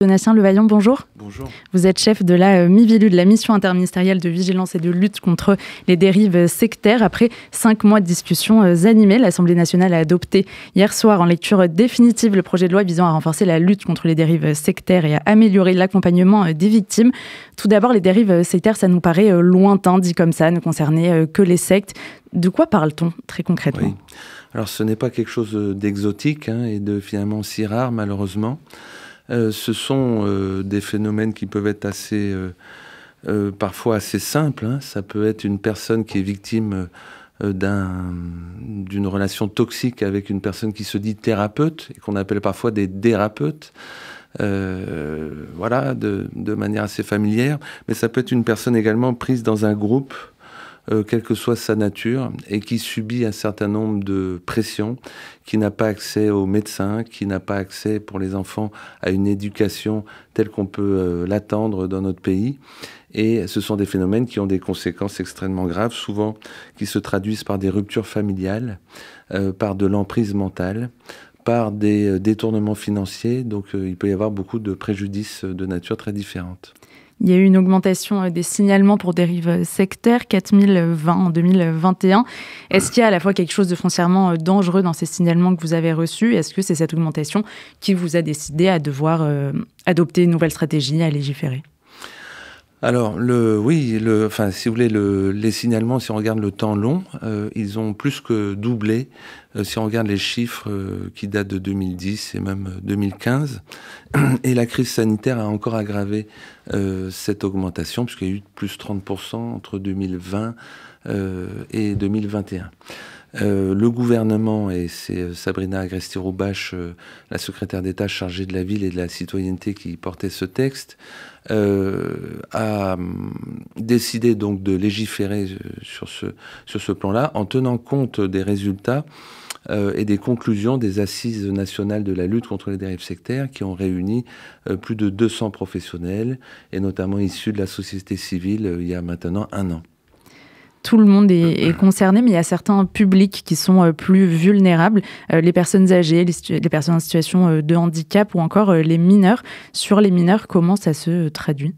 Donatien Levaillant, bonjour. Bonjour. Vous êtes chef de la MIVILU, de la mission interministérielle de vigilance et de lutte contre les dérives sectaires. Après 5 mois de discussions animées, l'Assemblée nationale a adopté hier soir en lecture définitive le projet de loi visant à renforcer la lutte contre les dérives sectaires et à améliorer l'accompagnement des victimes. Tout d'abord, les dérives sectaires, ça nous paraît lointain, dit comme ça, ne concerner que les sectes. De quoi parle-t-on très concrètement ? Oui. Alors ce n'est pas quelque chose d'exotique et de finalement si rare malheureusement. Ce sont des phénomènes qui peuvent être assez, parfois assez simples. Ça peut être une personne qui est victime d'une relation toxique avec une personne qui se dit thérapeute et qu'on appelle parfois des dérapeutes. Voilà, de manière assez familière. Mais ça peut être une personne également prise dans un groupe, quelle que soit sa nature, et qui subit un certain nombre de pressions, qui n'a pas accès aux médecins, qui n'a pas accès pour les enfants à une éducation telle qu'on peut l'attendre dans notre pays. Et ce sont des phénomènes qui ont des conséquences extrêmement graves, souvent qui se traduisent par des ruptures familiales, par de l'emprise mentale, par des détournements financiers. Donc il peut y avoir beaucoup de préjudices de nature très différentes. Il y a eu une augmentation des signalements pour dérives sectaires, 4020 en 2021. Est-ce qu'il y a à la fois quelque chose de foncièrement dangereux dans ces signalements que vous avez reçus ? Est-ce que c'est cette augmentation qui vous a décidé à devoir adopter une nouvelle stratégie, à légiférer ? Alors, si vous voulez, les signalements, si on regarde le temps long, ils ont plus que doublé. Si on regarde les chiffres qui datent de 2010 et même 2015. Et la crise sanitaire a encore aggravé cette augmentation, puisqu'il y a eu plus de 30% entre 2020 et 2021. Le gouvernement, et c'est Sabrina Agresti-Roubache, la secrétaire d'État chargée de la ville et de la citoyenneté qui portait ce texte, a décidé donc de légiférer sur ce plan-là en tenant compte des résultats et des conclusions des assises nationales de la lutte contre les dérives sectaires qui ont réuni plus de 200 professionnels et notamment issus de la société civile il y a maintenant 1 an. Tout le monde est concerné, mais il y a certains publics qui sont plus vulnérables, les personnes âgées, les personnes en situation de handicap ou encore les mineurs. Sur les mineurs, comment ça se traduit ?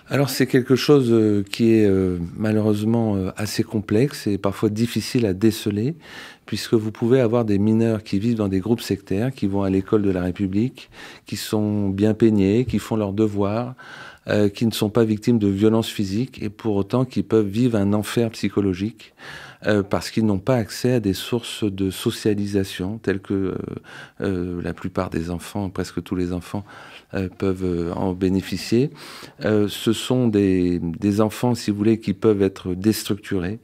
Alors c'est quelque chose qui est malheureusement assez complexe et parfois difficile à déceler, puisque vous pouvez avoir des mineurs qui vivent dans des groupes sectaires, qui vont à l'école de la République, qui sont bien peignés, qui font leurs devoirs, qui ne sont pas victimes de violences physiques et pour autant qui peuvent vivre un enfer psychologique parce qu'ils n'ont pas accès à des sources de socialisation telles que la plupart des enfants, presque tous les enfants, peuvent en bénéficier. Ce sont des enfants, si vous voulez, qui peuvent être déstructurés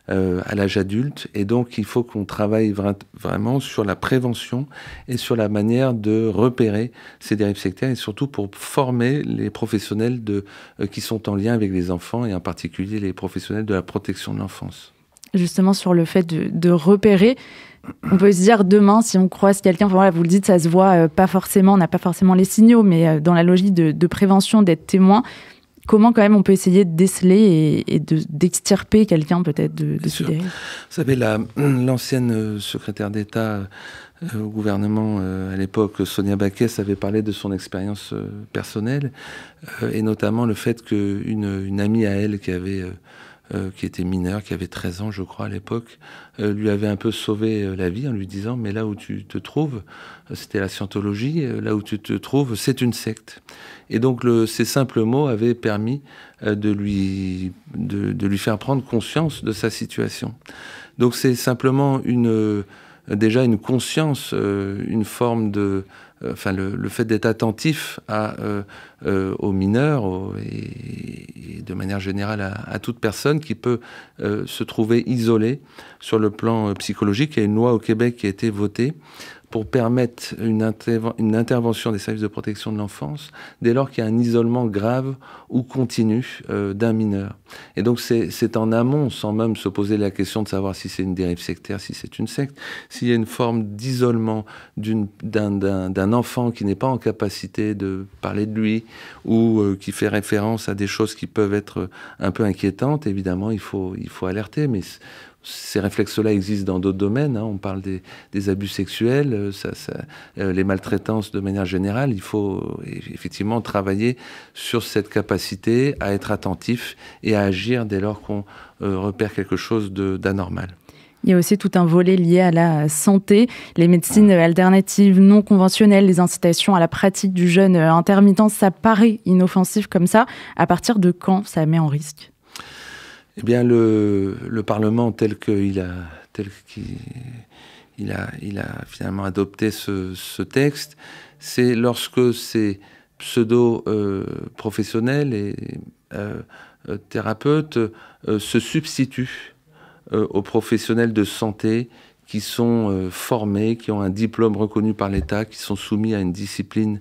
à l'âge adulte. Et donc, il faut qu'on travaille vraiment sur la prévention et sur la manière de repérer ces dérives sectaires et surtout pour former les professionnels qui sont en lien avec les enfants et en particulier les professionnels de la protection de l'enfance. Justement, sur le fait de repérer, on peut se dire demain, si on croise quelqu'un, voilà, vous le dites, ça se voit pas forcément, on n'a pas forcément les signaux, mais dans la logique de prévention, d'être témoin, comment quand même on peut essayer de déceler et d'extirper quelqu'un peut-être de ces dérives ? Vous savez, l'ancienne secrétaire d'État au gouvernement à l'époque, Sonia Backès, avait parlé de son expérience personnelle et notamment le fait qu'une amie à elle qui était mineure, qui avait 13 ans, je crois, à l'époque, lui avait un peu sauvé la vie en lui disant « Mais là où tu te trouves, c'était la scientologie, là où tu te trouves, c'est une secte. » Et donc, ces simples mots avaient permis de lui faire prendre conscience de sa situation. Donc, c'est simplement déjà une conscience, une forme de... le fait d'être attentif aux mineurs et de manière générale à toute personne qui peut se trouver isolée sur le plan psychologique. Il y a une loi au Québec qui a été votée pour permettre une intervention des services de protection de l'enfance dès lors qu'il y a un isolement grave ou continu d'un mineur. Et donc c'est en amont, sans même se poser la question de savoir si c'est une dérive sectaire, si c'est une secte, s'il y a une forme d'isolement d'un enfant qui n'est pas en capacité de parler de lui ou qui fait référence à des choses qui peuvent être un peu inquiétantes, évidemment il faut alerter, mais ces réflexes-là existent dans d'autres domaines. On parle des abus sexuels, les maltraitances de manière générale. Il faut effectivement travailler sur cette capacité à être attentif et à agir dès lors qu'on repère quelque chose d'anormal. Il y a aussi tout un volet lié à la santé, les médecines alternatives non conventionnelles, les incitations à la pratique du jeûne intermittent. Ça paraît inoffensif comme ça. À partir de quand ça met en risque ? Eh bien, le Parlement tel qu'il a finalement adopté ce texte, c'est lorsque ces pseudo-professionnels et thérapeutes se substituent aux professionnels de santé qui sont formés, qui ont un diplôme reconnu par l'État, qui sont soumis à une discipline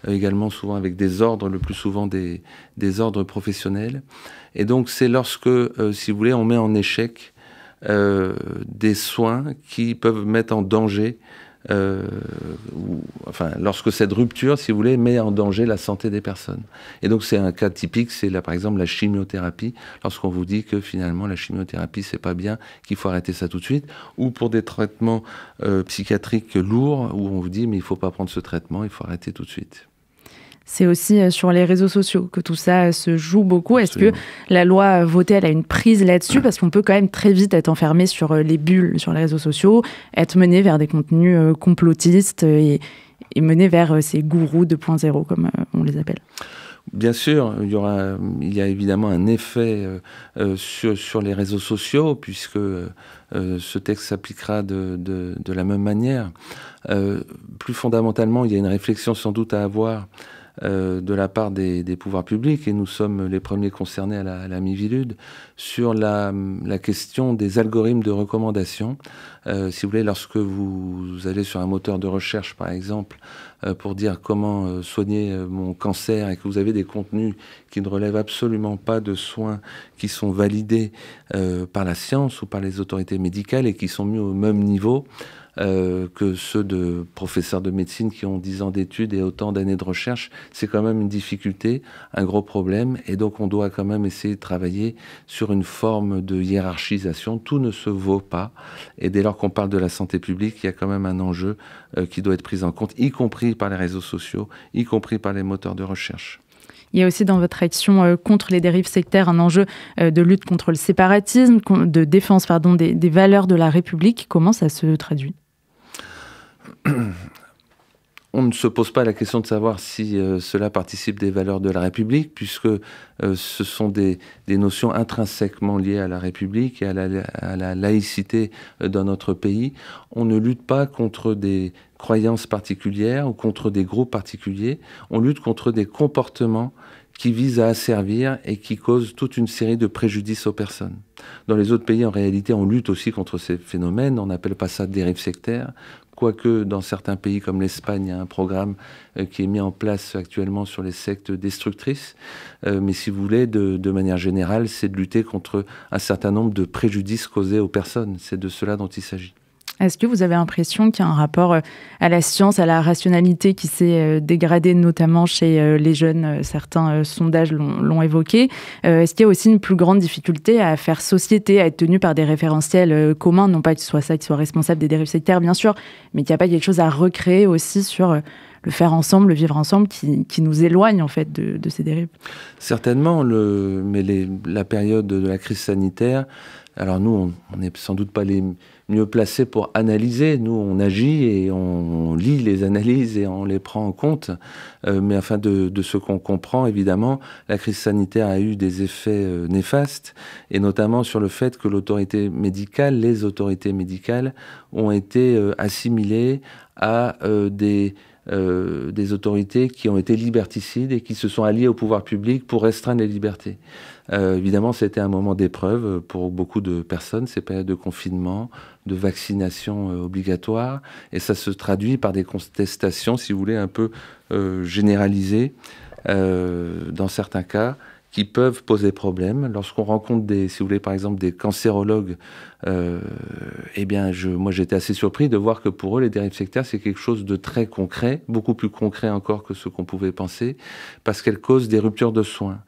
également souvent avec des ordres, le plus souvent des ordres professionnels. Et donc c'est lorsque, si vous voulez, on met en échec des soins qui peuvent mettre en danger, lorsque cette rupture, si vous voulez, met en danger la santé des personnes. Et donc c'est un cas typique, c'est là par exemple la chimiothérapie, lorsqu'on vous dit que finalement la chimiothérapie c'est pas bien, qu'il faut arrêter ça tout de suite, ou pour des traitements psychiatriques lourds, où on vous dit mais il faut pas prendre ce traitement, il faut arrêter tout de suite. C'est aussi sur les réseaux sociaux que tout ça se joue beaucoup. Est-ce que la loi votée, elle a une prise là-dessus ? Parce qu'on peut quand même très vite être enfermé sur les bulles sur les réseaux sociaux, être mené vers des contenus complotistes et mené vers ces gourous 2.0, comme on les appelle. Bien sûr, il y a évidemment un effet sur les réseaux sociaux, puisque ce texte s'appliquera de la même manière. Plus fondamentalement, il y a une réflexion sans doute à avoir de la part des pouvoirs publics, et nous sommes les premiers concernés à la Miviludes, sur la question des algorithmes de recommandation. Si vous voulez, lorsque vous allez sur un moteur de recherche, par exemple, pour dire comment soigner mon cancer, et que vous avez des contenus qui ne relèvent absolument pas de soins qui sont validés par la science ou par les autorités médicales et qui sont mis au même niveau que ceux de professeurs de médecine qui ont 10 ans d'études et autant d'années de recherche, c'est quand même une difficulté, un gros problème, et donc on doit quand même essayer de travailler sur une forme de hiérarchisation. Tout ne se vaut pas, et dès lors qu'on parle de la santé publique, il y a quand même un enjeu qui doit être pris en compte, y compris par les réseaux sociaux, y compris par les moteurs de recherche. Il y a aussi dans votre action contre les dérives sectaires un enjeu de lutte contre le séparatisme, de défense des valeurs de la République. Comment ça se traduit ? On ne se pose pas la question de savoir si cela participe des valeurs de la République, puisque ce sont des notions intrinsèquement liées à la République et à la laïcité dans notre pays. On ne lutte pas contre des croyances particulières ou contre des groupes particuliers. On lutte contre des comportements qui visent à asservir et qui causent toute une série de préjudices aux personnes. Dans les autres pays, en réalité, on lutte aussi contre ces phénomènes. On n'appelle pas ça dérive sectaire. Quoique dans certains pays comme l'Espagne, il y a un programme qui est mis en place actuellement sur les sectes destructrices. Mais si vous voulez, de manière générale, c'est de lutter contre un certain nombre de préjudices causés aux personnes. C'est de cela dont il s'agit. Est-ce que vous avez l'impression qu'il y a un rapport à la science, à la rationalité qui s'est dégradé, notamment chez les jeunes ? Certains sondages l'ont évoqué. Est-ce qu'il y a aussi une plus grande difficulté à faire société, à être tenu par des référentiels communs ? Non pas que ce soit ça qui soit responsable des dérives sectaires, bien sûr, mais qu'il n'y a pas quelque chose à recréer aussi sur le faire ensemble, le vivre ensemble, qui nous éloigne en fait de ces dérives ? Certainement, mais la période de la crise sanitaire, alors nous, on n'est sans doute pas les mieux placés pour analyser. Nous, on agit et on lit les analyses et on les prend en compte. Mais enfin, de ce qu'on comprend, évidemment, la crise sanitaire a eu des effets néfastes, et notamment sur le fait que les autorités médicales ont été assimilées à des autorités qui ont été liberticides et qui se sont alliées au pouvoir public pour restreindre les libertés. Évidemment, c'était un moment d'épreuve pour beaucoup de personnes, ces périodes de confinement, de vaccination obligatoire, et ça se traduit par des contestations, si vous voulez, un peu généralisées, dans certains cas, qui peuvent poser problème. Lorsqu'on rencontre si vous voulez, par exemple, des cancérologues, moi j'étais assez surpris de voir que pour eux, les dérives sectaires, c'est quelque chose de très concret, beaucoup plus concret encore que ce qu'on pouvait penser, parce qu'elles causent des ruptures de soins.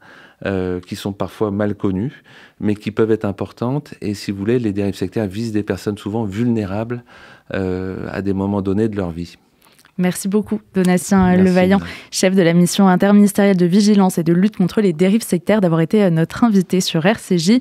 qui sont parfois mal connues, mais qui peuvent être importantes. Et si vous voulez, les dérives sectaires visent des personnes souvent vulnérables à des moments donnés de leur vie. Merci beaucoup, Donatien Levaillant, chef de la mission interministérielle de vigilance et de lutte contre les dérives sectaires, d'avoir été notre invité sur RCJ.